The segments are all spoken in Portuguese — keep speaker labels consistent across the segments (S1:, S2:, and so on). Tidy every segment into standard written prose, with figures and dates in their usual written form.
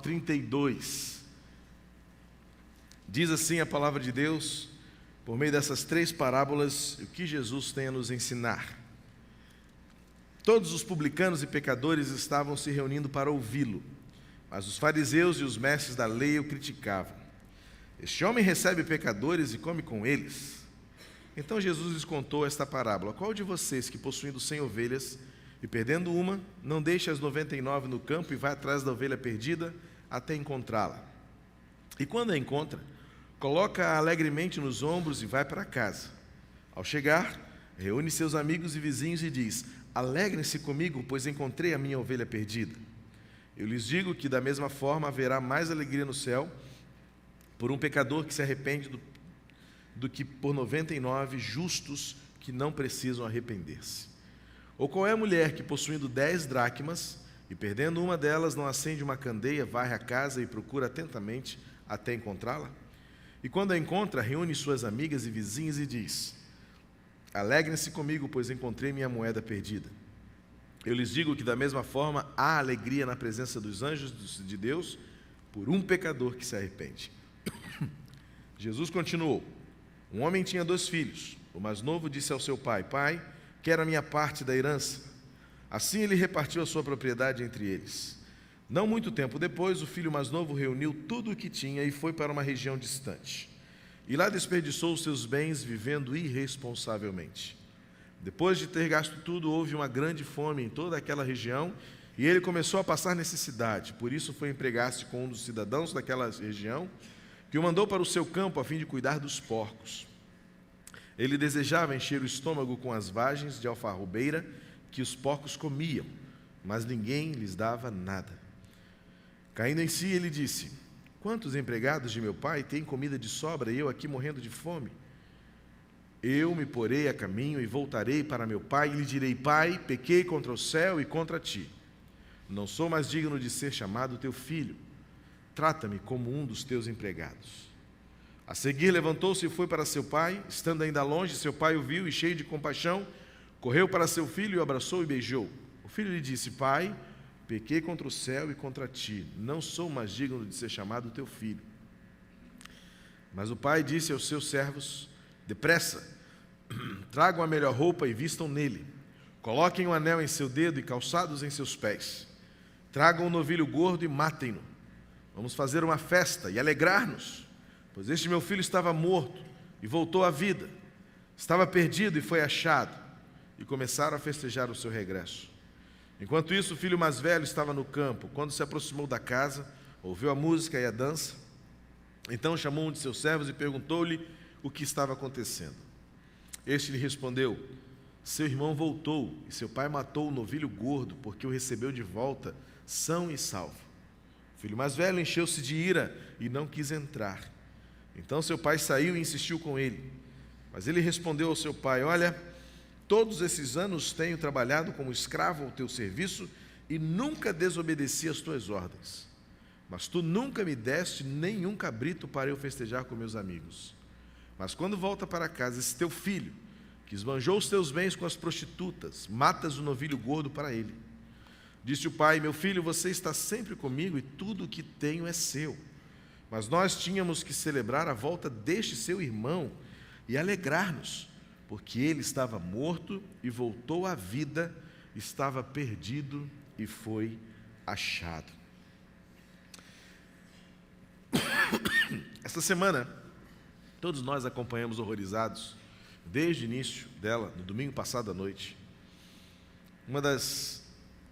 S1: 32. Diz assim a palavra de Deus, por meio dessas 3 parábolas, o que Jesus tem a nos ensinar. Todos os publicanos e pecadores estavam se reunindo para ouvi-lo, mas os fariseus e os mestres da lei o criticavam. Este homem recebe pecadores e come com eles. Então Jesus lhes contou esta parábola: qual de vocês que, possuindo 100 ovelhas e perdendo uma, não deixa as 99 no campo e vai atrás da ovelha perdida até encontrá-la? E quando a encontra, coloca-a alegremente nos ombros e vai para casa. Ao chegar, reúne seus amigos e vizinhos e diz: alegrem-se comigo, pois encontrei a minha ovelha perdida. Eu lhes digo que da mesma forma haverá mais alegria no céu por um pecador que se arrepende do que por 99 justos que não precisam arrepender-se. Ou qual é a mulher que, possuindo 10 dracmas e perdendo uma delas, não acende uma candeia, varre a casa e procura atentamente até encontrá-la? E quando a encontra, reúne suas amigas e vizinhas e diz: alegrem-se comigo, pois encontrei minha moeda perdida. Eu lhes digo que da mesma forma há alegria na presença dos anjos de Deus por um pecador que se arrepende. Jesus continuou: um homem tinha 2 filhos. O mais novo disse ao seu pai: pai, quero a minha parte da herança. Assim ele repartiu a sua propriedade entre eles. Não muito tempo depois, o filho mais novo reuniu tudo o que tinha e foi para uma região distante. E lá desperdiçou os seus bens vivendo irresponsavelmente. Depois de ter gasto tudo, houve uma grande fome em toda aquela região e ele começou a passar necessidade. Por isso foi empregar-se com um dos cidadãos daquela região, que o mandou para o seu campo a fim de cuidar dos porcos. Ele desejava encher o estômago com as vagens de alfarrobeira que os porcos comiam, mas ninguém lhes dava nada. Caindo em si, ele disse: quantos empregados de meu pai têm comida de sobra e eu aqui morrendo de fome? Eu me porei a caminho e voltarei para meu pai e lhe direi: pai, pequei contra o céu e contra ti. Não sou mais digno de ser chamado teu filho. Trata-me como um dos teus empregados. A seguir levantou-se e foi para seu pai. Estando ainda longe, seu pai o viu e, cheio de compaixão, correu para seu filho e o abraçou e beijou. O filho lhe disse: pai, pequei contra o céu e contra ti. Não sou mais digno de ser chamado teu filho. Mas o pai disse aos seus servos: depressa, tragam a melhor roupa e vistam nele. Coloquem um anel em seu dedo e calçados em seus pés. Tragam um novilho gordo e matem-no. Vamos fazer uma festa e alegrar-nos, pois este meu filho estava morto e voltou à vida. Estava perdido e foi achado. E começaram a festejar o seu regresso. Enquanto isso, o filho mais velho estava no campo. Quando se aproximou da casa, ouviu a música e a dança. Então chamou um de seus servos e perguntou-lhe o que estava acontecendo. Este lhe respondeu: seu irmão voltou e seu pai matou o novilho gordo, porque o recebeu de volta são e salvo. O filho mais velho encheu-se de ira e não quis entrar. Então seu pai saiu e insistiu com ele. Mas ele respondeu ao seu pai: olha, todos esses anos tenho trabalhado como escravo ao teu serviço e nunca desobedeci às tuas ordens. Mas tu nunca me deste nenhum cabrito para eu festejar com meus amigos. Mas quando volta para casa esse teu filho, que esbanjou os teus bens com as prostitutas, matas o novilho gordo para ele. Disse o pai: meu filho, você está sempre comigo e tudo o que tenho é seu. Mas nós tínhamos que celebrar a volta deste seu irmão e alegrar-nos, porque ele estava morto e voltou à vida, estava perdido e foi achado. Esta semana, todos nós acompanhamos horrorizados, desde o início dela, no domingo passado à noite, uma das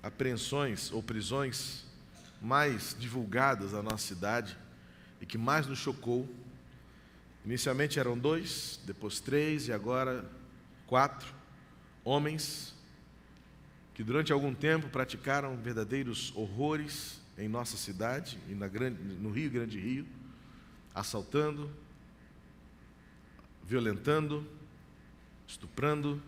S1: apreensões ou prisões mais divulgadas da nossa cidade e que mais nos chocou. Inicialmente eram 2, depois 3 e agora 4 homens que durante algum tempo praticaram verdadeiros horrores em nossa cidade e no Rio Grande Rio, assaltando, violentando, estuprando,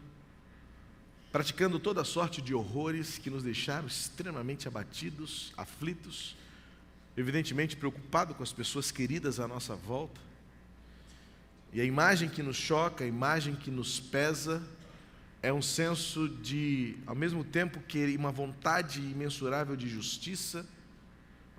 S1: praticando toda sorte de horrores que nos deixaram extremamente abatidos, aflitos, evidentemente preocupados com as pessoas queridas à nossa volta. E a imagem que nos choca, a imagem que nos pesa, é um senso de, ao mesmo tempo que uma vontade imensurável de justiça,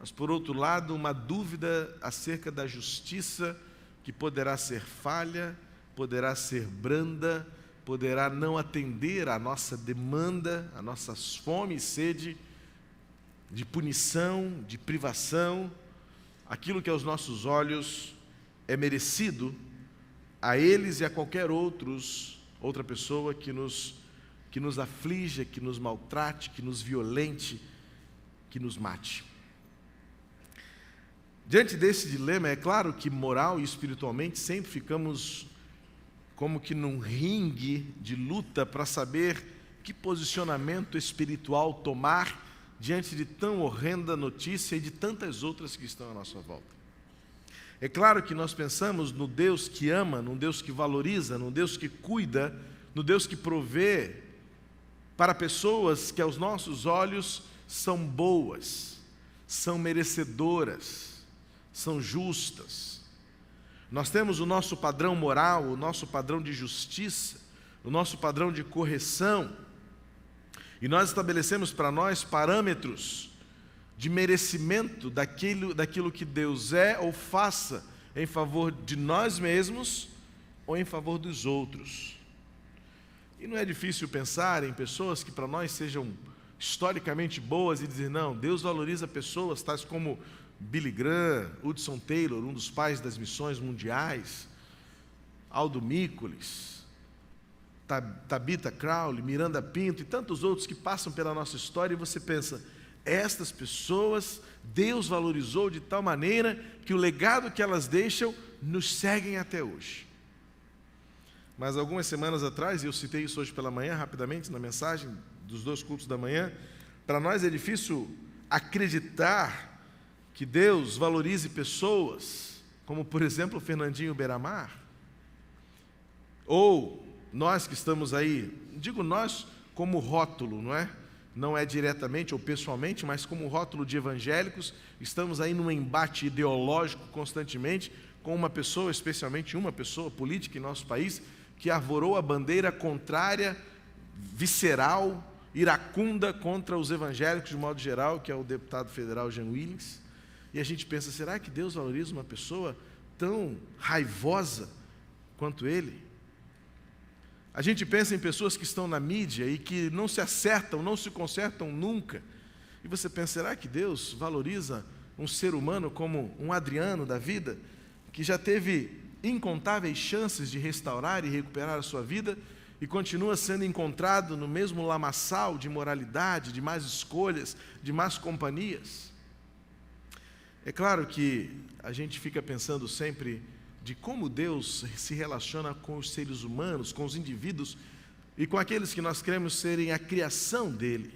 S1: mas, por outro lado, uma dúvida acerca da justiça, que poderá ser falha, poderá ser branda, poderá não atender à nossa demanda, à nossa fome e sede de punição, de privação, aquilo que aos nossos olhos é merecido, a eles e a qualquer outra pessoa que nos aflige, que nos maltrate, que nos violente, que nos mate. Diante desse dilema, é claro que moral e espiritualmente sempre ficamos como que num ringue de luta para saber que posicionamento espiritual tomar diante de tão horrenda notícia e de tantas outras que estão à nossa volta. É claro que nós pensamos no Deus que ama, no Deus que valoriza, no Deus que cuida, no Deus que provê para pessoas que aos nossos olhos são boas, são merecedoras, são justas. Nós temos o nosso padrão moral, o nosso padrão de justiça, o nosso padrão de correção, e nós estabelecemos para nós parâmetros de merecimento daquilo que Deus é ou faça em favor de nós mesmos ou em favor dos outros. E não é difícil pensar em pessoas que para nós sejam historicamente boas e dizer, não, Deus valoriza pessoas tais como Billy Graham, Hudson Taylor, um dos pais das missões mundiais, Aldo Mícolis, Tabitha Crowley, Miranda Pinto e tantos outros que passam pela nossa história, e você pensa, estas pessoas Deus valorizou de tal maneira que o legado que elas deixam nos seguem até hoje. Mas algumas semanas atrás, e eu citei isso hoje pela manhã, rapidamente, na mensagem dos 2 cultos da manhã, para nós é difícil acreditar que Deus valorize pessoas, como por exemplo o Fernandinho Beiramar, ou nós que estamos aí, digo nós como rótulo, não é diretamente ou pessoalmente, mas como rótulo de evangélicos, estamos aí num embate ideológico constantemente com uma pessoa, especialmente uma pessoa política em nosso país, que arvorou a bandeira contrária, visceral, iracunda contra os evangélicos de modo geral, que é o deputado federal Jean Willens. E a gente pensa, será que Deus valoriza uma pessoa tão raivosa quanto ele? A gente pensa em pessoas que estão na mídia e que não se acertam, não se consertam nunca. E você pensa, será que Deus valoriza um ser humano como um Adriano da vida, que já teve incontáveis chances de restaurar e recuperar a sua vida e continua sendo encontrado no mesmo lamaçal de imoralidade, de más escolhas, de más companhias? É claro que a gente fica pensando sempre de como Deus se relaciona com os seres humanos, com os indivíduos e com aqueles que nós cremos serem a criação dele.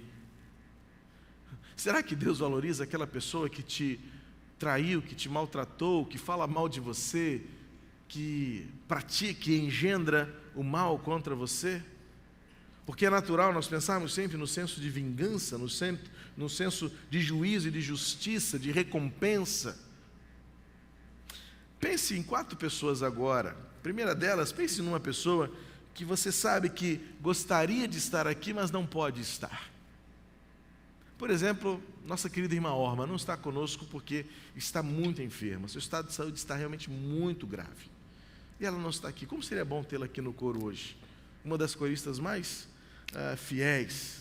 S1: Será que Deus valoriza aquela pessoa que te traiu, que te maltratou, que fala mal de você, que pratica e engendra o mal contra você? Porque é natural nós pensarmos sempre no senso de vingança, no senso de juízo e de justiça, de recompensa. Pense em 4 pessoas agora. A primeira delas, pense numa pessoa que você sabe que gostaria de estar aqui, mas não pode estar. Por exemplo, nossa querida irmã Orma não está conosco porque está muito enferma. Seu estado de saúde está realmente muito grave. E ela não está aqui. Como seria bom tê-la aqui no coro hoje? Uma das coristas mais fiéis,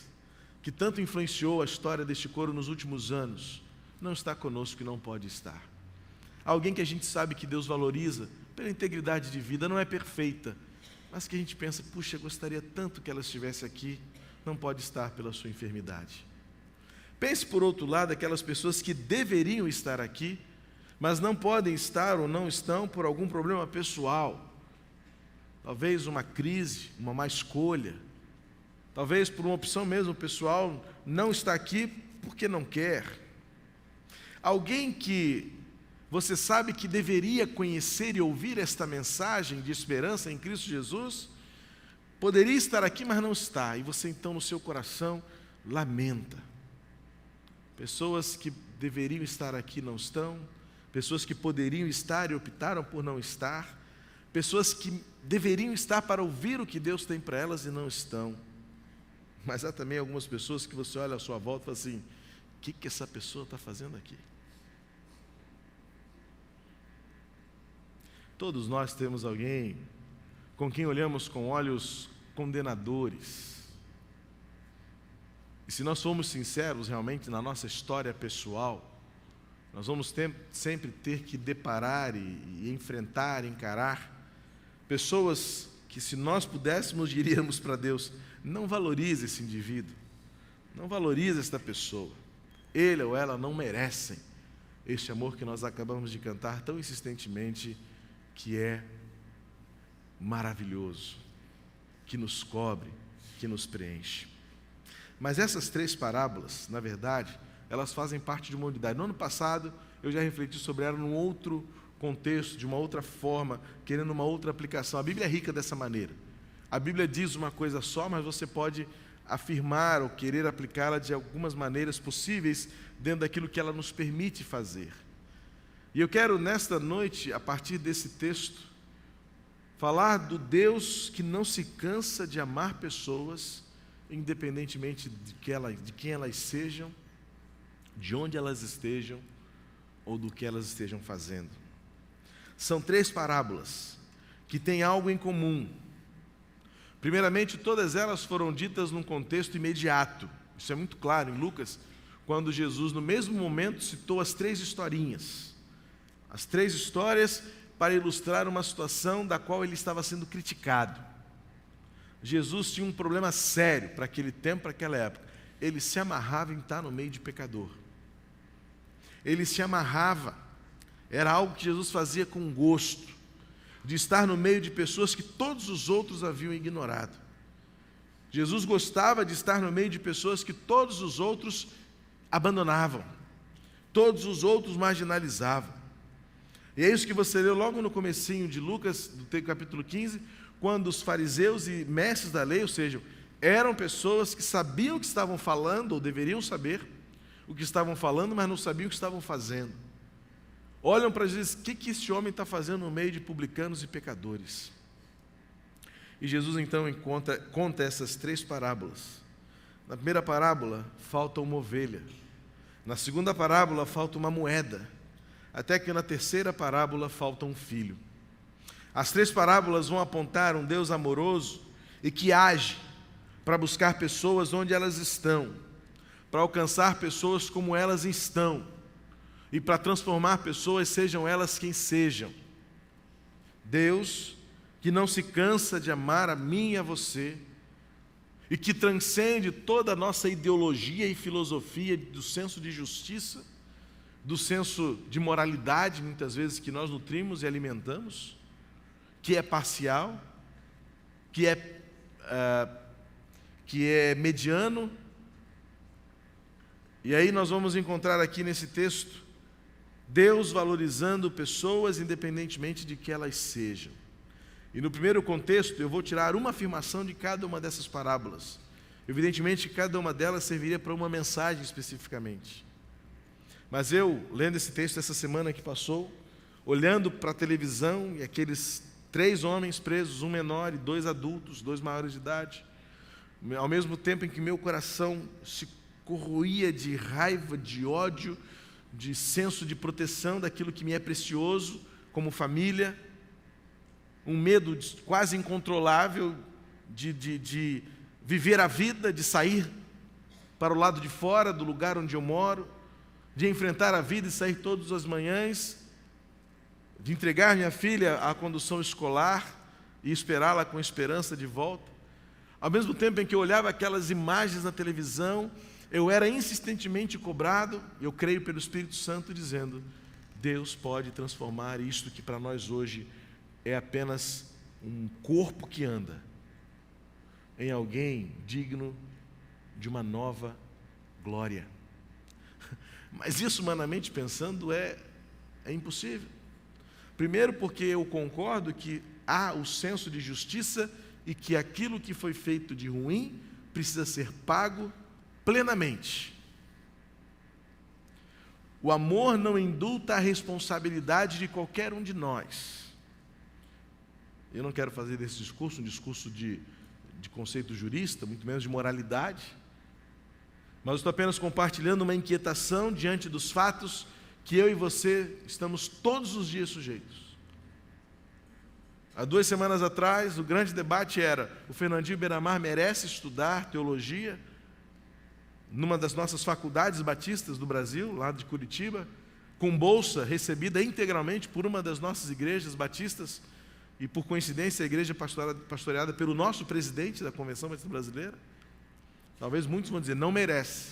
S1: que tanto influenciou a história deste coro nos últimos anos, não está conosco e não pode estar. Alguém que a gente sabe que Deus valoriza pela integridade de vida, não é perfeita, mas que a gente pensa, puxa, gostaria tanto que ela estivesse aqui, não pode estar pela sua enfermidade. Pense, por outro lado, aquelas pessoas que deveriam estar aqui, mas não podem estar ou não estão por algum problema pessoal, talvez uma crise, uma má escolha, talvez por uma opção mesmo pessoal, não está aqui porque não quer. Alguém que você sabe que deveria conhecer e ouvir esta mensagem de esperança em Cristo Jesus, poderia estar aqui, mas não está, e você então no seu coração lamenta. Pessoas que deveriam estar aqui não estão, pessoas que poderiam estar e optaram por não estar, pessoas que deveriam estar para ouvir o que Deus tem para elas e não estão. Mas há também algumas pessoas que você olha à sua volta e fala assim, o que essa pessoa está fazendo aqui? Todos nós temos alguém com quem olhamos com olhos condenadores. E se nós formos sinceros realmente na nossa história pessoal, nós vamos sempre ter que deparar e enfrentar, encarar pessoas que, se nós pudéssemos, diríamos para Deus: não valorize esse indivíduo, não valorize esta pessoa, ele ou ela não merecem este amor que nós acabamos de cantar tão insistentemente, que é maravilhoso, que nos cobre, que nos preenche. Mas essas 3 parábolas, na verdade, elas fazem parte de uma unidade. No ano passado, eu já refleti sobre ela num outro contexto, de uma outra forma, querendo uma outra aplicação. A Bíblia é rica dessa maneira. A Bíblia diz uma coisa só, mas você pode afirmar ou querer aplicá-la de algumas maneiras possíveis dentro daquilo que ela nos permite fazer. E eu quero, nesta noite, a partir desse texto, falar do Deus que não se cansa de amar pessoas, independentemente de quem elas sejam, de onde elas estejam ou do que elas estejam fazendo. São 3 parábolas que têm algo em comum. Primeiramente, todas elas foram ditas num contexto imediato. Isso é muito claro em Lucas, quando Jesus, no mesmo momento, citou as 3 historinhas. As 3 histórias para ilustrar uma situação da qual ele estava sendo criticado. Jesus tinha um problema sério para aquele tempo, para aquela época. Ele se amarrava em estar no meio de pecador. Ele se amarrava. Era algo que Jesus fazia com gosto, de estar no meio de pessoas que todos os outros haviam ignorado. Jesus gostava de estar no meio de pessoas que todos os outros abandonavam, todos os outros marginalizavam. E é isso que você leu logo no comecinho de Lucas, do capítulo 15, quando os fariseus e mestres da lei, ou seja, eram pessoas que sabiam o que estavam falando, ou deveriam saber o que estavam falando, mas não sabiam o que estavam fazendo. Olham para Jesus e dizem: o que esse homem está fazendo no meio de publicanos e pecadores? E Jesus então conta essas 3 parábolas. Na primeira parábola, falta uma ovelha. Na segunda parábola, falta uma moeda. Até que na terceira parábola, falta um filho. As 3 parábolas vão apontar um Deus amoroso e que age para buscar pessoas onde elas estão, para alcançar pessoas como elas estão e para transformar pessoas, sejam elas quem sejam. Deus que não se cansa de amar a mim e a você e que transcende toda a nossa ideologia e filosofia do senso de justiça, do senso de moralidade, muitas vezes, que nós nutrimos e alimentamos, que é parcial, que é mediano. E aí nós vamos encontrar aqui nesse texto Deus valorizando pessoas independentemente de que elas sejam. E no primeiro contexto eu vou tirar uma afirmação de cada uma dessas parábolas. Evidentemente cada uma delas serviria para uma mensagem especificamente. Mas eu, lendo esse texto essa semana que passou, olhando para a televisão e aqueles 3 homens presos, um menor e 2 adultos, 2 maiores de idade, ao mesmo tempo em que meu coração se corroía de raiva, de ódio, de senso de proteção daquilo que me é precioso como família, um medo quase incontrolável de viver a vida, de sair para o lado de fora do lugar onde eu moro, de enfrentar a vida e sair todas as manhãs, de entregar minha filha à condução escolar e esperá-la com esperança de volta. Ao mesmo tempo em que eu olhava aquelas imagens na televisão, eu era insistentemente cobrado, eu creio pelo Espírito Santo, dizendo: Deus pode transformar isto que para nós hoje é apenas um corpo que anda, em alguém digno de uma nova glória. Mas isso, humanamente pensando, é impossível. Primeiro porque eu concordo que há o senso de justiça e que aquilo que foi feito de ruim precisa ser pago plenamente. O amor não indulta a responsabilidade de qualquer um de nós. Eu não quero fazer desse discurso um discurso de conceito jurista, muito menos de moralidade, mas eu estou apenas compartilhando uma inquietação diante dos fatos que eu e você estamos todos os dias sujeitos. Há 2 semanas atrás, o grande debate era: o Fernandinho Beiramar merece estudar teologia numa das nossas faculdades batistas do Brasil, lá de Curitiba, com bolsa recebida integralmente por uma das nossas igrejas batistas, e por coincidência a igreja pastoreada pelo nosso presidente da Convenção Batista Brasileira? Talvez muitos vão dizer: não merece.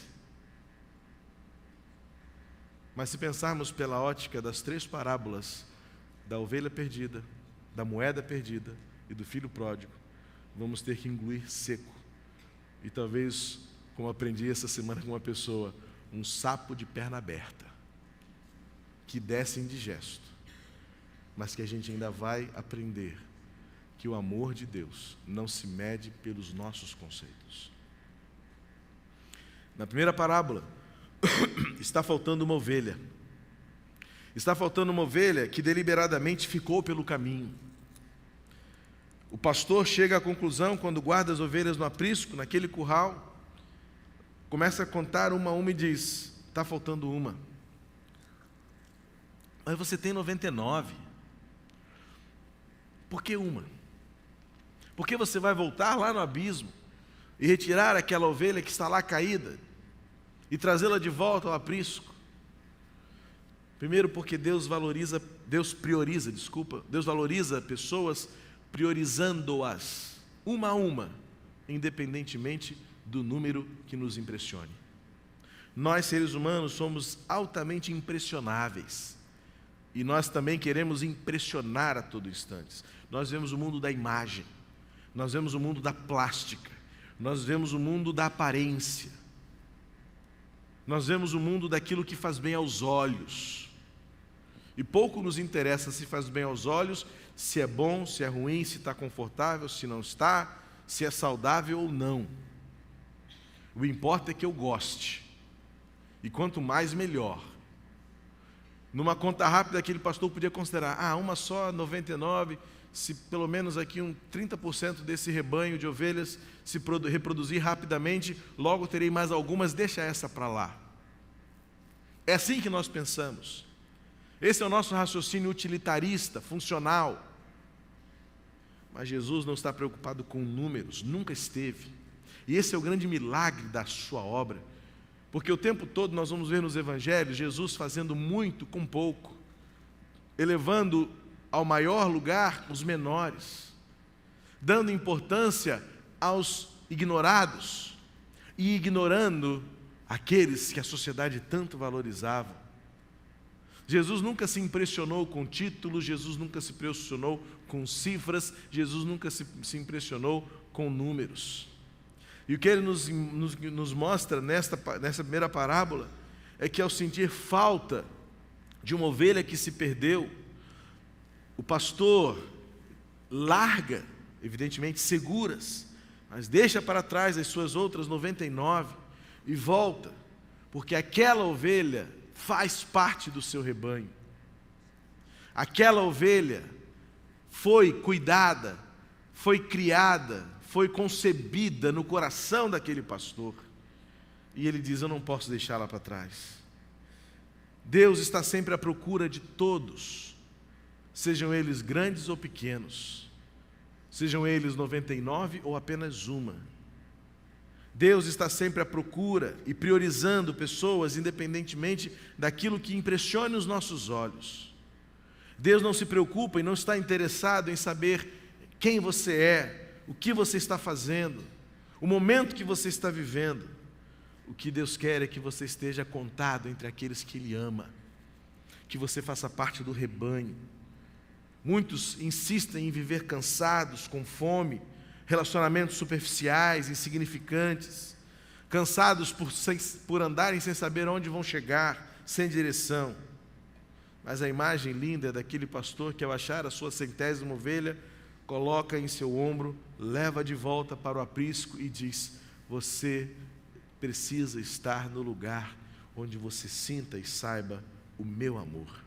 S1: Mas se pensarmos pela ótica das 3 parábolas, da ovelha perdida, da moeda perdida e do filho pródigo, vamos ter que engolir seco. E talvez, como aprendi essa semana com uma pessoa, um sapo de perna aberta, que desce indigesto, mas que a gente ainda vai aprender que o amor de Deus não se mede pelos nossos conceitos. Na primeira parábola, está faltando uma ovelha. Está faltando uma ovelha que deliberadamente ficou pelo caminho. O pastor chega à conclusão, quando guarda as ovelhas no aprisco, naquele curral, começa a contar uma a uma e diz: está faltando uma. Mas você tem 99. Por que uma? Por que você vai voltar lá no abismo e retirar aquela ovelha que está lá caída e trazê-la de volta ao aprisco? Primeiro, porque Deus valoriza pessoas priorizando-as, uma a uma, independentemente do número que nos impressione. Nós, seres humanos, somos altamente impressionáveis. E nós também queremos impressionar a todo instante. Nós vemos o mundo da imagem, nós vemos o mundo da plástica, nós vemos o mundo da aparência, nós vemos o mundo daquilo que faz bem aos olhos. E pouco nos interessa se faz bem aos olhos, se é bom, se é ruim, se está confortável, se não está, se é saudável ou não. O importa é que eu goste. E quanto mais, melhor. Numa conta rápida, aquele pastor podia considerar: uma só, 99, se pelo menos aqui 30% desse rebanho de ovelhas se reproduzir rapidamente, logo terei mais algumas, deixa essa para lá. É assim que nós pensamos. Esse é o nosso raciocínio utilitarista, funcional. Mas Jesus não está preocupado com números, nunca esteve. E esse é o grande milagre da sua obra. Porque o tempo todo nós vamos ver nos evangelhos Jesus fazendo muito com pouco, elevando ao maior lugar os menores, dando importância aos ignorados e ignorando aqueles que a sociedade tanto valorizava. Jesus nunca se impressionou com títulos, Jesus nunca se impressionou com cifras, Jesus nunca se impressionou com números. E o que ele nos mostra nessa primeira parábola é que, ao sentir falta de uma ovelha que se perdeu, o pastor larga, evidentemente seguras, mas deixa para trás as suas outras 99 e volta, porque aquela ovelha faz parte do seu rebanho. Aquela ovelha foi cuidada, foi criada, foi concebida no coração daquele pastor. E ele diz: eu não posso deixá-la para trás. Deus está sempre à procura de todos, sejam eles grandes ou pequenos, sejam eles 99 ou apenas uma. Deus está sempre à procura e priorizando pessoas, independentemente daquilo que impressione os nossos olhos. Deus não se preocupa e não está interessado em saber quem você é, o que você está fazendo, o momento que você está vivendo. O que Deus quer é que você esteja contado entre aqueles que Ele ama, que você faça parte do rebanho. Muitos insistem em viver cansados, com fome, relacionamentos superficiais, insignificantes, cansados por andarem sem saber onde vão chegar, sem direção. Mas a imagem linda é daquele pastor que, ao achar a sua 100ª ovelha, coloca em seu ombro, leva de volta para o aprisco e diz: você precisa estar no lugar onde você sinta e saiba o meu amor.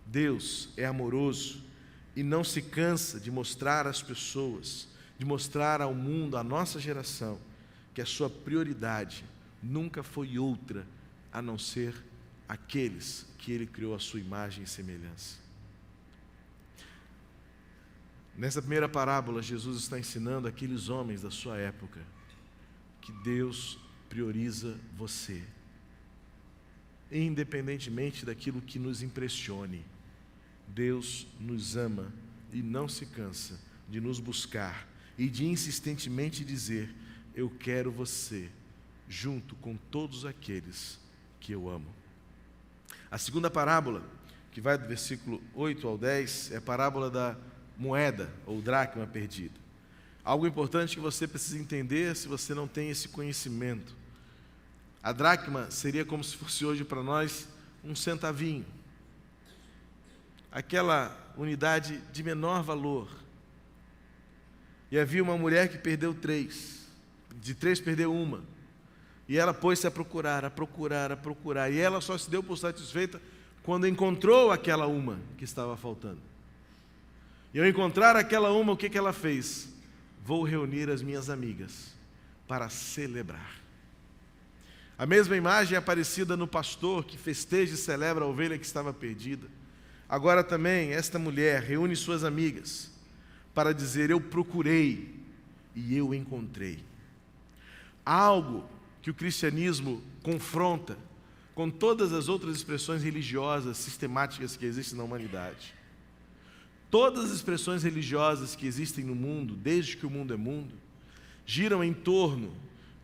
S1: Deus é amoroso e não se cansa de mostrar às pessoas, de mostrar ao mundo, à nossa geração, que a sua prioridade nunca foi outra a não ser aqueles que Ele criou à sua imagem e semelhança. Nessa primeira parábola, Jesus está ensinando aqueles homens da sua época que Deus prioriza você, independentemente daquilo que nos impressione. Deus nos ama e não se cansa de nos buscar e de insistentemente dizer: eu quero você junto com todos aqueles que eu amo. A segunda parábola, que vai do versículo 8 ao 10, é a parábola da moeda ou dracma perdida. Algo importante que você precisa entender se você não tem esse conhecimento. A dracma seria como se fosse hoje para nós um centavinho, aquela unidade de menor valor. E havia uma mulher que perdeu 3, de 3 perdeu 1, e ela pôs-se a procurar, e ela só se deu por satisfeita quando encontrou aquela uma que estava faltando. E ao encontrar aquela uma, o que ela fez? Vou reunir as minhas amigas para celebrar. A mesma imagem é aparecida no pastor que festeja e celebra a ovelha que estava perdida. Agora também esta mulher reúne suas amigas para dizer: eu procurei e eu encontrei. Algo que o cristianismo confronta com todas as outras expressões religiosas sistemáticas que existem na humanidade. Todas as expressões religiosas que existem no mundo, desde que o mundo é mundo, giram em torno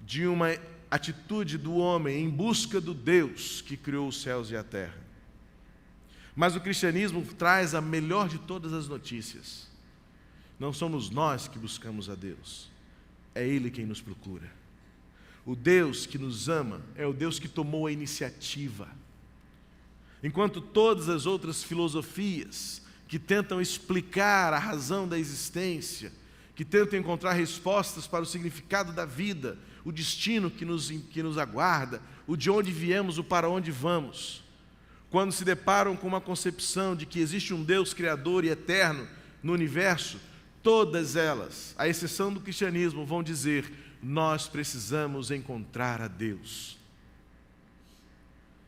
S1: de uma atitude do homem em busca do Deus que criou os céus e a terra. Mas o cristianismo traz a melhor de todas as notícias. Não somos nós que buscamos a Deus, é Ele quem nos procura. O Deus que nos ama é o Deus que tomou a iniciativa. Enquanto todas as outras filosofias que tentam explicar a razão da existência, que tentam encontrar respostas para o significado da vida, o destino que nos aguarda, o de onde viemos, o para onde vamos, quando se deparam com uma concepção de que existe um Deus criador e eterno no universo, todas elas, à exceção do cristianismo, vão dizer: nós precisamos encontrar a Deus.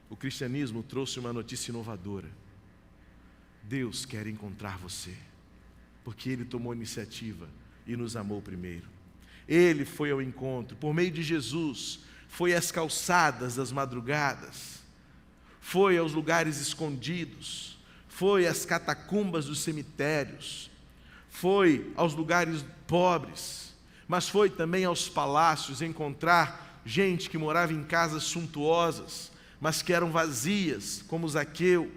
S1: O cristianismo trouxe uma notícia inovadora. Deus quer encontrar você, porque Ele tomou a iniciativa e nos amou primeiro. Ele foi ao encontro, por meio de Jesus, foi às calçadas das madrugadas, foi aos lugares escondidos, foi às catacumbas dos cemitérios, foi aos lugares pobres, mas foi também aos palácios encontrar gente que morava em casas suntuosas, mas que eram vazias, como Zaqueu.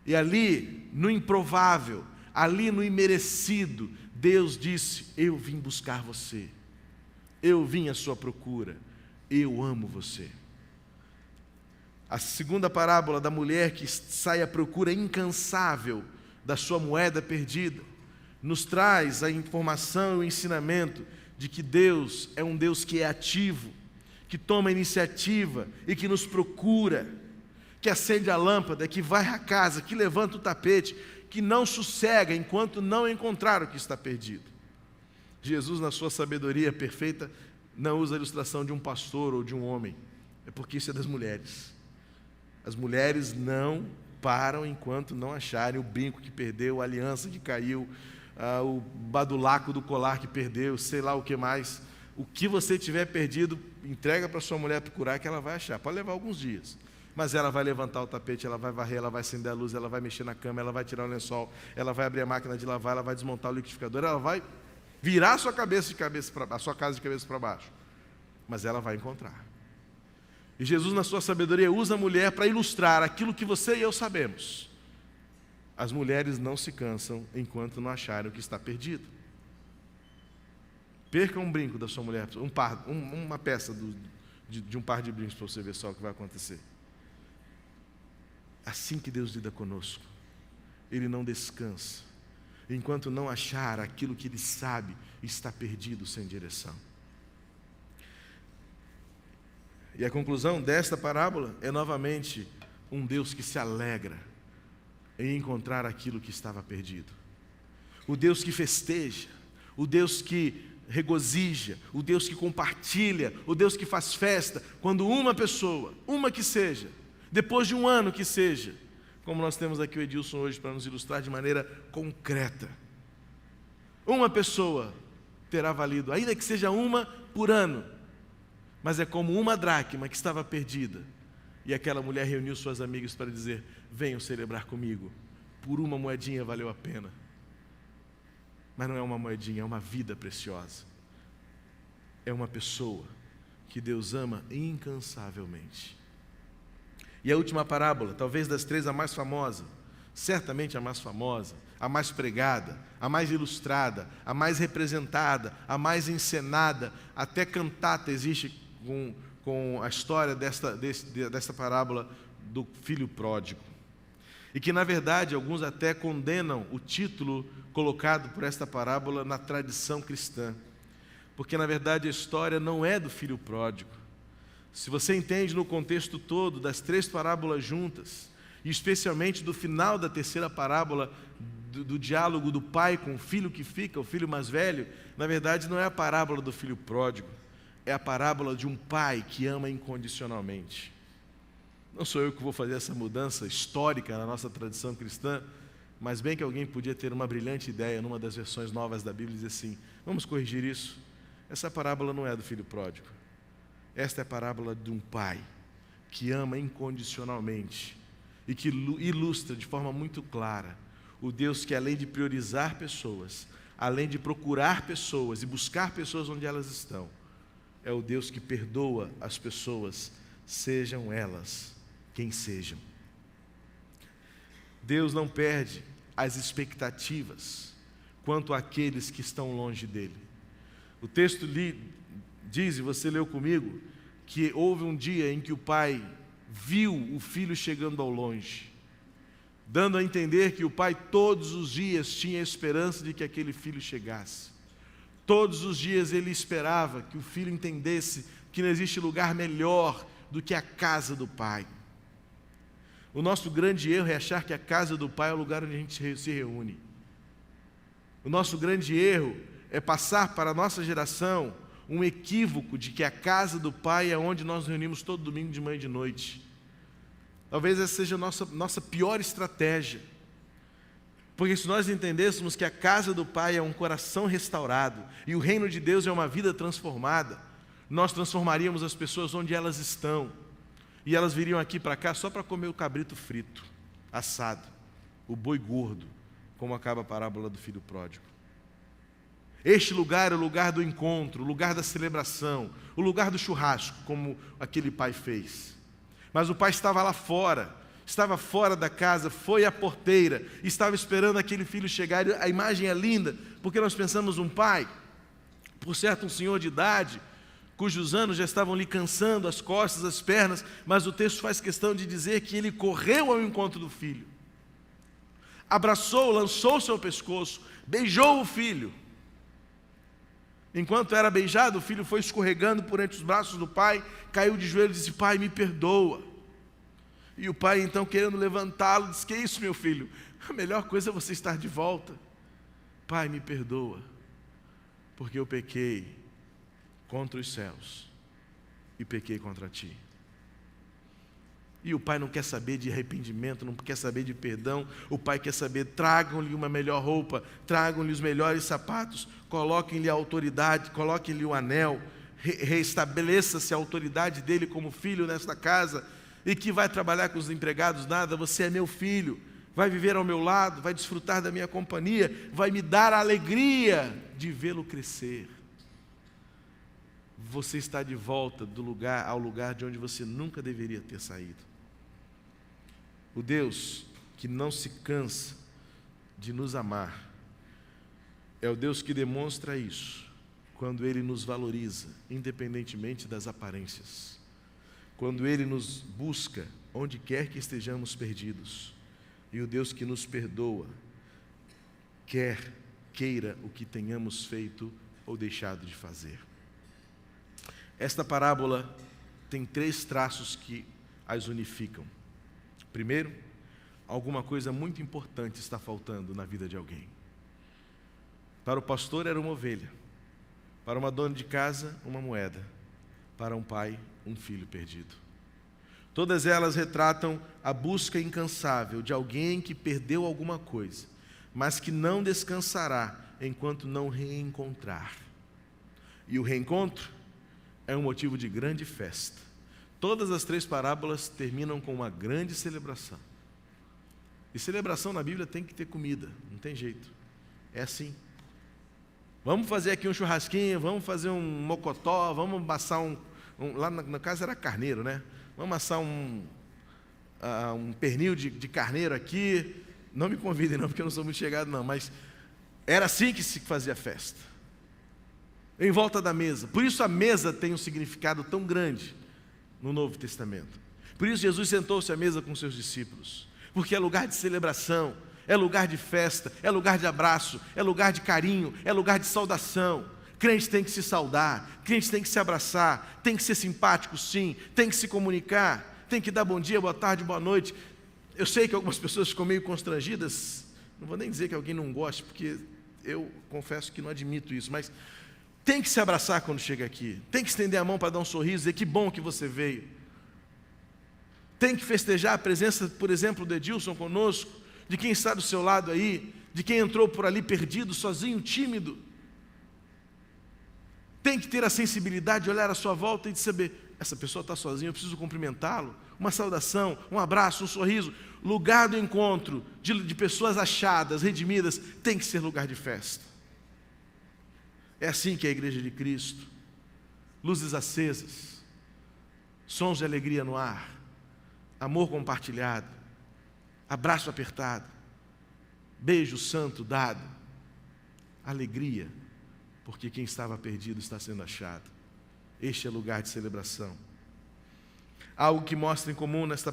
S1: E ali, no improvável, ali no imerecido, Deus disse: eu vim buscar você, eu vim à sua procura, eu amo você. A segunda parábola da mulher que sai à procura incansável da sua moeda perdida, nos traz a informação e o ensinamento de que Deus é um Deus que é ativo, que toma iniciativa e que nos procura, que acende a lâmpada, que varre a casa, que levanta o tapete, que não sossega enquanto não encontrar o que está perdido. Jesus, na sua sabedoria perfeita, não usa a ilustração de um pastor ou de um homem, é porque isso é das mulheres. As mulheres não param enquanto não acharem o brinco que perdeu, a aliança que caiu, o badulaco do colar que perdeu, sei lá o que mais. O que você tiver perdido, entrega para sua mulher procurar, que ela vai achar. Pode levar alguns dias, mas ela vai levantar o tapete, ela vai varrer, ela vai acender a luz, ela vai mexer na cama, ela vai tirar o lençol, ela vai abrir a máquina de lavar, ela vai desmontar o liquidificador, ela vai virar a sua casa de cabeça para baixo, mas ela vai encontrar. E Jesus, na sua sabedoria, usa a mulher para ilustrar aquilo que você e eu sabemos. As mulheres não se cansam enquanto não acharem o que está perdido. Perca um brinco da sua mulher, uma peça de um par de brincos para você ver só o que vai acontecer. Assim que Deus lida conosco, Ele não descansa enquanto não achar aquilo que Ele sabe está perdido, sem direção. E a conclusão desta parábola é novamente um Deus que se alegra em encontrar aquilo que estava perdido. O Deus que festeja, o Deus que regozija, o Deus que compartilha, o Deus que faz festa, quando uma pessoa, uma que seja, depois de um ano que seja, como nós temos aqui o Edilson hoje para nos ilustrar de maneira concreta, Uma pessoa terá valido, ainda que seja uma por ano, mas é como uma dracma que estava perdida. E aquela mulher reuniu suas amigas para dizer: venham celebrar comigo, por uma moedinha valeu a pena. Mas não é uma moedinha, é uma vida preciosa. É uma pessoa que Deus ama incansavelmente. E a última parábola, talvez das três a mais famosa, certamente a mais famosa, a mais pregada, a mais ilustrada, a mais representada, a mais encenada, até cantata existe com a história desta parábola do filho pródigo. E que, na verdade, alguns até condenam o título colocado por esta parábola na tradição cristã, porque, na verdade, a história não é do filho pródigo. Se você entende no contexto todo das três parábolas juntas, e especialmente do final da terceira parábola, do diálogo do pai com o filho que fica, o filho mais velho, na verdade não é a parábola do filho pródigo, é a parábola de um pai que ama incondicionalmente. Não sou eu que vou fazer essa mudança histórica na nossa tradição cristã, mas bem que alguém podia ter uma brilhante ideia numa das versões novas da Bíblia e dizer assim: vamos corrigir isso. Essa parábola não é do filho pródigo. Esta é a parábola de um pai que ama incondicionalmente e que ilustra de forma muito clara o Deus que, além de priorizar pessoas, além de procurar pessoas e buscar pessoas onde elas estão, é o Deus que perdoa as pessoas, sejam elas quem sejam. Deus não perde as expectativas quanto àqueles que estão longe dele. O texto diz, e você leu comigo, que houve um dia em que o pai viu o filho chegando ao longe, dando a entender que o pai todos os dias tinha a esperança de que aquele filho chegasse. Todos os dias ele esperava que o filho entendesse que não existe lugar melhor do que a casa do pai. O nosso grande erro é achar que a casa do pai é o lugar onde a gente se reúne. O nosso grande erro é passar para a nossa geração um equívoco de que a casa do pai é onde nós nos reunimos todo domingo de manhã e de noite. Talvez essa seja a nossa pior estratégia. Porque se nós entendêssemos que a casa do pai é um coração restaurado e o reino de Deus é uma vida transformada, nós transformaríamos as pessoas onde elas estão. E elas viriam aqui para cá só para comer o cabrito frito, assado, o boi gordo, como acaba a parábola do filho pródigo. Este lugar é o lugar do encontro, o lugar da celebração, o lugar do churrasco, como aquele pai fez. Mas o pai estava lá fora, estava fora da casa, foi à porteira, estava esperando aquele filho chegar. A imagem é linda, porque nós pensamos um pai, por certo um senhor de idade, cujos anos já estavam lhe cansando as costas, as pernas, mas o texto faz questão de dizer que ele correu ao encontro do filho, abraçou, lançou-se ao pescoço, beijou o filho. Enquanto era beijado, o filho foi escorregando por entre os braços do pai, caiu de joelhos e disse: pai, me perdoa. E o pai, então, querendo levantá-lo, disse: que é isso, meu filho? A melhor coisa é você estar de volta. Pai, me perdoa, porque eu pequei contra os céus e pequei contra ti. E o pai não quer saber de arrependimento, não quer saber de perdão. O pai quer saber: tragam-lhe uma melhor roupa, tragam-lhe os melhores sapatos, coloquem-lhe a autoridade, coloquem-lhe o anel, restabeleça-se a autoridade dele como filho nesta casa. E que vai trabalhar com os empregados nada, você é meu filho, vai viver ao meu lado, vai desfrutar da minha companhia, vai me dar a alegria de vê-lo crescer. Você está de volta ao lugar de onde você nunca deveria ter saído. O Deus que não se cansa de nos amar é o Deus que demonstra isso quando Ele nos valoriza, independentemente das aparências. Quando Ele nos busca onde quer que estejamos perdidos. E o Deus que nos perdoa, queira o que tenhamos feito ou deixado de fazer. Esta parábola tem 3 traços que as unificam. Primeiro, alguma coisa muito importante está faltando na vida de alguém. Para o pastor era uma ovelha, para uma dona de casa, uma moeda, para um pai, um filho perdido. Todas elas retratam a busca incansável de alguém que perdeu alguma coisa, mas que não descansará enquanto não reencontrar. E o reencontro é um motivo de grande festa. Todas as 3 parábolas terminam com uma grande celebração. E celebração na Bíblia tem que ter comida, não tem jeito. É assim. Vamos fazer aqui um churrasquinho, vamos fazer um mocotó, vamos assar lá na casa era carneiro, né? Vamos assar um pernil de carneiro aqui. Não me convidem não, porque eu não sou muito chegado não, mas era assim que se fazia festa. Em volta da mesa. Por isso a mesa tem um significado tão grande no Novo Testamento. Por isso Jesus sentou-se à mesa com seus discípulos. Porque é lugar de celebração, é lugar de festa, é lugar de abraço, é lugar de carinho, é lugar de saudação. Crente tem que se saudar, crente tem que se abraçar, tem que ser simpático sim, tem que se comunicar, tem que dar bom dia, boa tarde, boa noite. Eu sei que algumas pessoas ficam meio constrangidas, não vou nem dizer que alguém não goste, porque eu confesso que não admito isso, mas tem que se abraçar quando chega aqui, tem que estender a mão para dar um sorriso, dizer que bom que você veio. Tem que festejar a presença, por exemplo, do Edilson conosco, de quem está do seu lado aí, de quem entrou por ali perdido, sozinho, tímido. Tem que ter a sensibilidade de olhar à sua volta e de saber, essa pessoa está sozinha, eu preciso cumprimentá-lo. Uma saudação, um abraço, um sorriso. Lugar do encontro de pessoas achadas, redimidas, tem que ser lugar de festa. É assim que é a igreja de Cristo. Luzes acesas, sons de alegria no ar, amor compartilhado, abraço apertado, beijo santo dado, alegria, porque quem estava perdido está sendo achado. Este é lugar de celebração. Algo que mostra comum nessa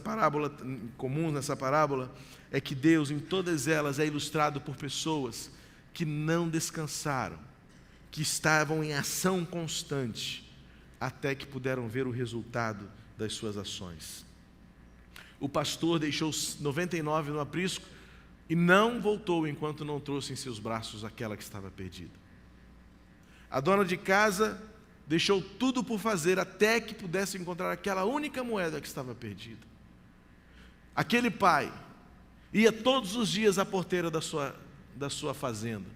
S1: parábola é que Deus, em todas elas, é ilustrado por pessoas que não descansaram, que estavam em ação constante, até que puderam ver o resultado das suas ações. O pastor deixou 99 no aprisco e não voltou enquanto não trouxe em seus braços aquela que estava perdida. A dona de casa deixou tudo por fazer até que pudesse encontrar aquela única moeda que estava perdida. Aquele pai ia todos os dias à porteira da sua fazenda,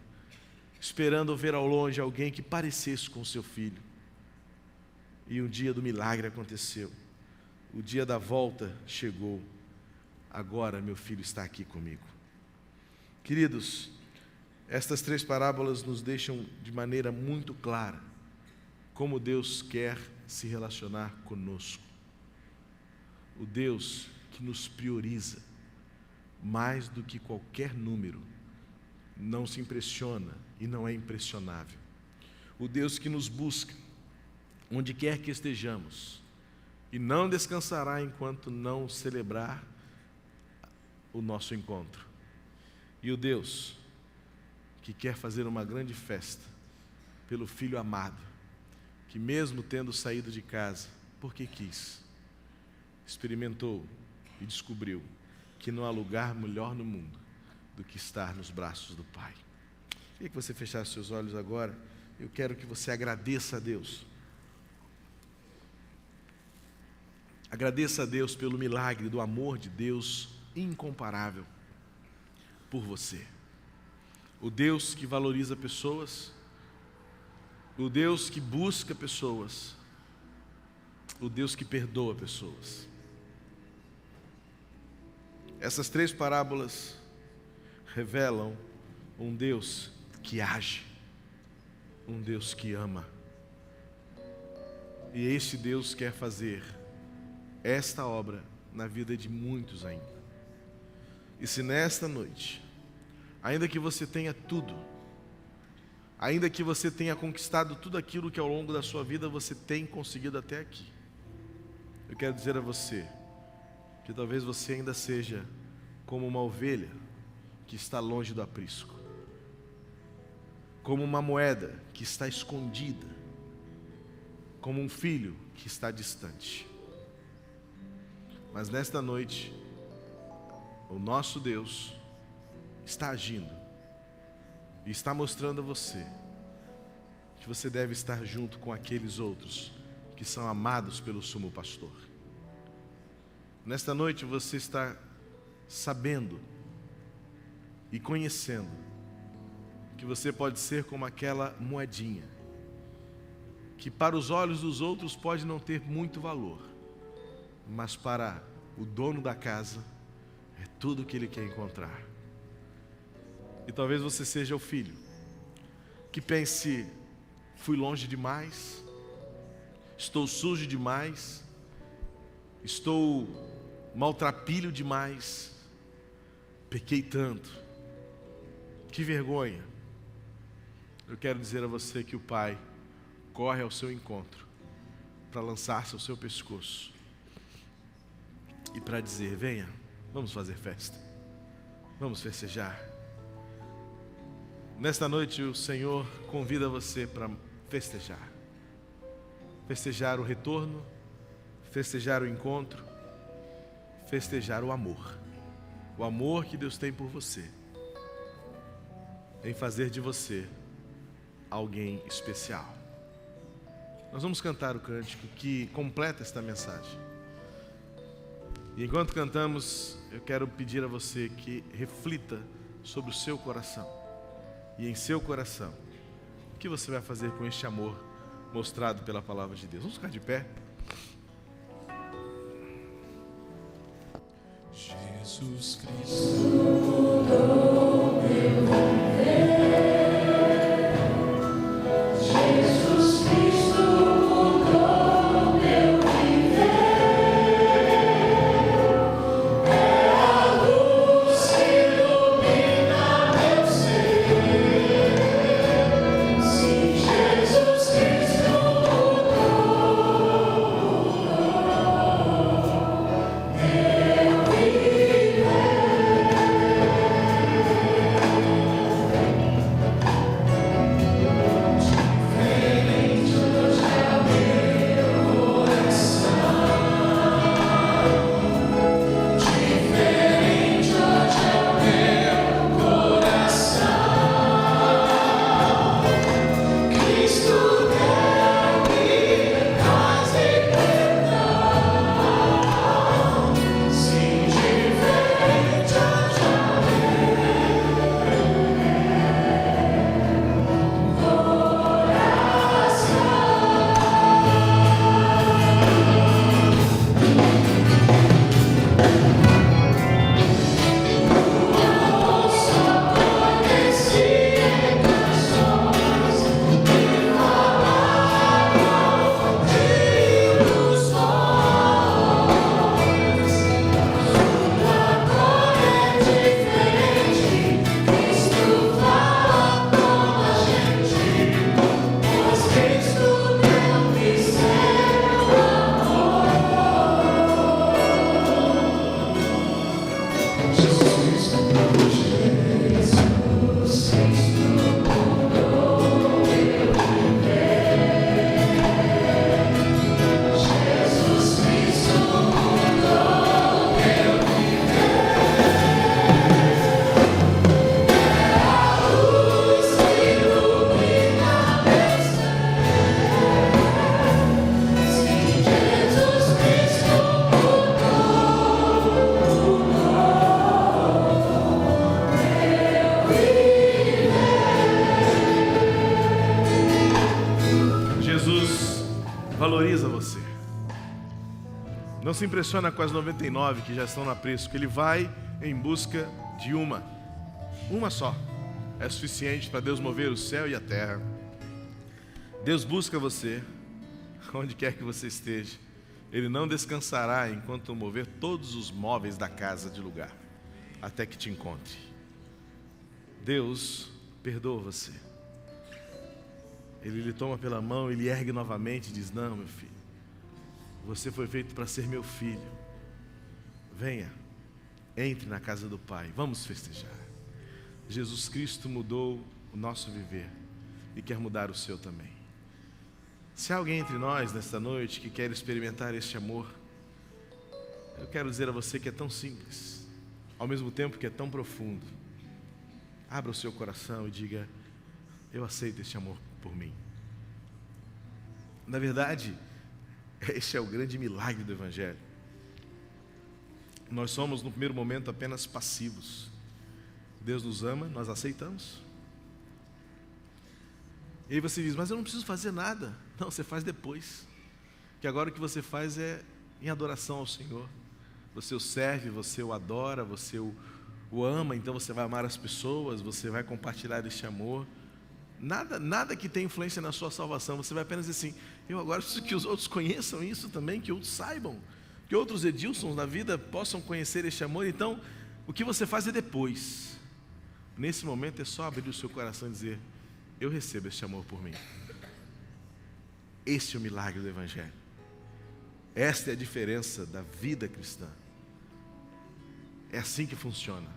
S1: esperando ver ao longe alguém que parecesse com seu filho. E o dia do milagre aconteceu. O dia da volta chegou. Agora meu filho está aqui comigo. Queridos, estas 3 parábolas nos deixam de maneira muito clara como Deus quer se relacionar conosco. O Deus que nos prioriza mais do que qualquer número, não se impressiona e não é impressionável. O Deus que nos busca onde quer que estejamos e não descansará enquanto não celebrar o nosso encontro. E o Deus que quer fazer uma grande festa pelo Filho amado, que mesmo tendo saído de casa, porque quis, experimentou e descobriu que não há lugar melhor no mundo do que estar nos braços do Pai. Queria que você fechasse seus olhos agora. Eu quero que você agradeça a Deus. Agradeça a Deus pelo milagre do amor de Deus incomparável por você. O Deus que valoriza pessoas, o Deus que busca pessoas, o Deus que perdoa pessoas. Essas 3 parábolas revelam um Deus que age, um Deus que ama. E esse Deus quer fazer esta obra na vida de muitos ainda. E se nesta noite, ainda que você tenha tudo, ainda que você tenha conquistado tudo aquilo que ao longo da sua vida você tem conseguido até aqui, eu quero dizer a você que talvez você ainda seja como uma ovelha que está longe do aprisco, como uma moeda que está escondida, como um filho que está distante. Mas nesta noite, o nosso Deus está agindo e está mostrando a você que você deve estar junto com aqueles outros que são amados pelo sumo pastor. Nesta noite você está sabendo e conhecendo que você pode ser como aquela moedinha, que para os olhos dos outros pode não ter muito valor, mas para o dono da casa é tudo o que ele quer encontrar. E talvez você seja o filho que pense: fui longe demais, estou sujo demais, estou maltrapilho demais, pequei tanto, que vergonha. Eu quero dizer a você que o Pai corre ao seu encontro para lançar-se ao seu pescoço e para dizer: venha, vamos fazer festa, vamos festejar. Nesta noite o Senhor convida você para festejar. Festejar o retorno, festejar o encontro, festejar o amor que Deus tem por você, em fazer de você alguém especial. Nós vamos cantar o cântico que completa esta mensagem. E enquanto cantamos, eu quero pedir a você que reflita sobre o seu coração. E em seu coração, o que você vai fazer com este amor mostrado pela palavra de Deus? Vamos ficar de pé.
S2: Jesus Cristo mudou meu viver. Jesus Cristo mudou meu viver. É a luz que ilumina meu ser. Sim, Jesus Cristo
S1: valoriza você. Não se impressiona com as 99 que já estão no aprisco. Ele vai em busca de uma só. É suficiente para Deus mover o céu e a terra. Deus busca você, onde quer que você esteja. Ele não descansará enquanto mover todos os móveis da casa de lugar, até que te encontre. Deus perdoa você. Ele lhe toma pela mão, ele ergue novamente e diz: não, meu filho, você foi feito para ser meu filho. Venha, entre na casa do Pai, vamos festejar. Jesus Cristo mudou o nosso viver e quer mudar o seu também. Se há alguém entre nós nesta noite que quer experimentar este amor, eu quero dizer a você que é tão simples, ao mesmo tempo que é tão profundo. Abra o seu coração e diga: eu aceito este amor por mim. Na verdade, este é o grande milagre do Evangelho. Nós somos no primeiro momento apenas passivos. Deus nos ama, nós aceitamos. E aí você diz, mas eu não preciso fazer nada. Não, você faz depois. Que agora o que você faz é em adoração ao Senhor. Você o serve, você o adora, você o ama, então você vai amar as pessoas, você vai compartilhar este amor. Nada que tenha influência na sua salvação. Você vai apenas dizer assim, eu agora preciso que os outros conheçam isso também, que outros saibam, que outros Edilsons na vida possam conhecer este amor. Então, o que você faz é depois. Nesse momento é só abrir o seu coração e dizer, eu recebo este amor por mim. Este é o milagre do Evangelho. Esta é a diferença da vida cristã. É assim que funciona.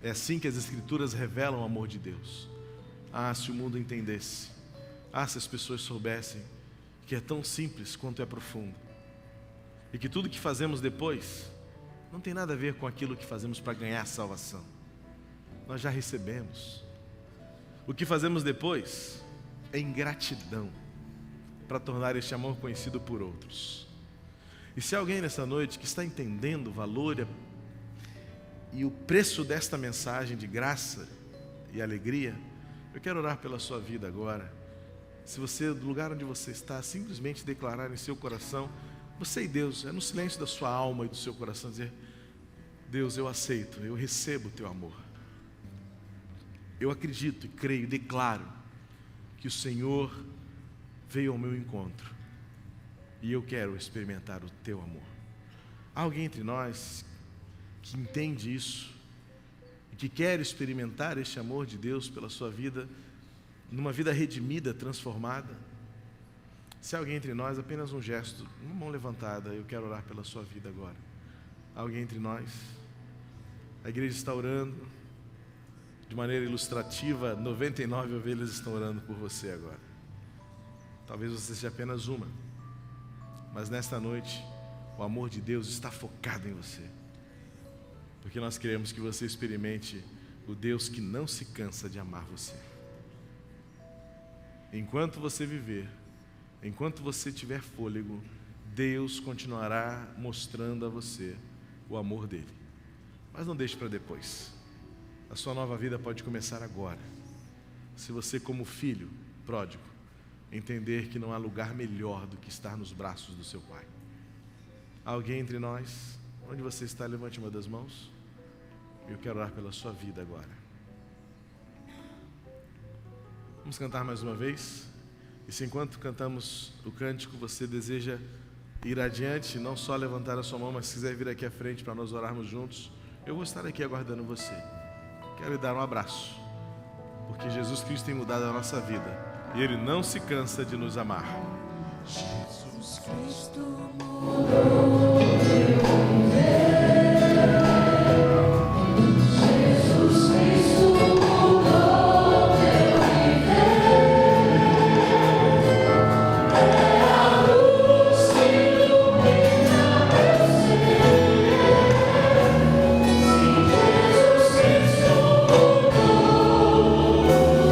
S1: É assim que as Escrituras revelam o amor de Deus. Ah, se o mundo entendesse. Ah, se as pessoas soubessem que é tão simples quanto é profundo. E que tudo que fazemos depois não tem nada a ver com aquilo que fazemos para ganhar a salvação. Nós já recebemos. O que fazemos depois é ingratidão para tornar este amor conhecido por outros. E se alguém nessa noite que está entendendo o valor e o preço desta mensagem de graça e alegria, eu quero orar pela sua vida agora. Se você, do lugar onde você está, simplesmente declarar em seu coração, você e Deus, é no silêncio da sua alma e do seu coração, dizer, Deus, eu aceito, eu recebo o teu amor. Eu acredito e creio, declaro que o Senhor veio ao meu encontro e eu quero experimentar o teu amor. Há alguém entre nós que entende isso e que quer experimentar este amor de Deus pela sua vida, numa vida redimida, transformada? Se há alguém entre nós, apenas um gesto, uma mão levantada, eu quero orar pela sua vida agora. Há alguém entre nós? A igreja está orando de maneira ilustrativa, 99 ovelhas estão orando por você agora. Talvez você seja apenas uma, mas nesta noite o amor de Deus está focado em você, porque nós queremos que você experimente o Deus que não se cansa de amar você. Enquanto você viver, enquanto você tiver fôlego, Deus continuará mostrando a você o amor dele. Mas não deixe para depois. A sua nova vida pode começar agora. Se você, como filho pródigo, entender que não há lugar melhor do que estar nos braços do seu Pai. Há alguém entre nós? Onde você está? Levante uma das mãos. Eu quero orar pela sua vida agora. Vamos cantar mais uma vez? E se enquanto cantamos o cântico, você deseja ir adiante, não só levantar a sua mão, mas se quiser vir aqui à frente para nós orarmos juntos, eu vou estar aqui aguardando você. Quero lhe dar um abraço, porque Jesus Cristo tem mudado a nossa vida e Ele não se cansa de nos amar.
S2: Jesus Cristo mudou meu viver. Jesus Cristo mudou meu viver. É a luz que ilumina meu ser. Sim, Jesus Cristo mudou meu viver.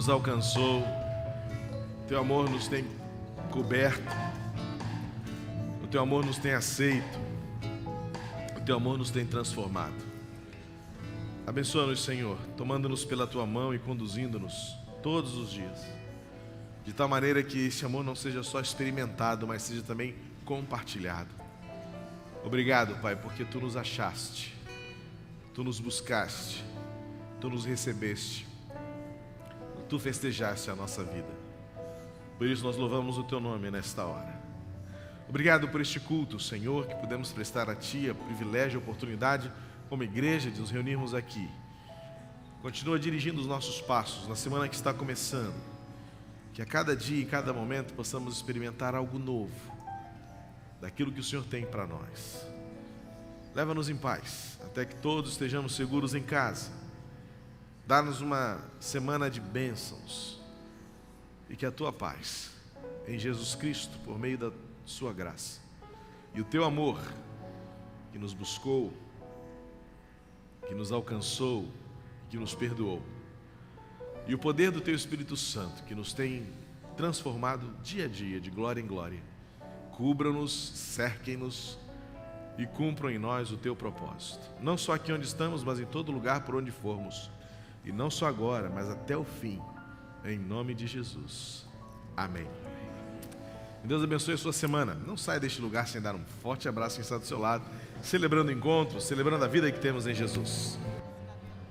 S1: nos alcançou, Teu amor nos tem coberto, o Teu amor nos tem aceito, o Teu amor nos tem transformado. Abençoa-nos, Senhor, tomando-nos pela Tua mão e conduzindo-nos todos os dias, de tal maneira que esse amor não seja só experimentado, mas seja também compartilhado. Obrigado, Pai, porque Tu nos achaste, Tu nos buscaste, Tu nos recebeste, Tu festejaste a nossa vida. Por isso nós louvamos o Teu nome nesta hora. Obrigado por este culto, Senhor, que pudemos prestar a Ti, a privilégio, a oportunidade, como igreja, de nos reunirmos aqui. Continua dirigindo os nossos passos na semana que está começando, que a cada dia e cada momento possamos experimentar algo novo, daquilo que o Senhor tem para nós. Leva-nos em paz, até que todos estejamos seguros em casa. Dá-nos uma semana de bênçãos, e que a Tua paz, em Jesus Cristo, por meio da Sua graça, e o Teu amor, que nos buscou, que nos alcançou, que nos perdoou, e o poder do Teu Espírito Santo, que nos tem transformado dia a dia, de glória em glória, cubram-nos, cerquem-nos e cumpram em nós o Teu propósito, não só aqui onde estamos, mas em todo lugar por onde formos, e não só agora, mas até o fim, em nome de Jesus. Amém. Deus abençoe a sua semana. Não saia deste lugar sem dar um forte abraço em quem está do seu lado, celebrando o encontro, celebrando a vida que temos em Jesus.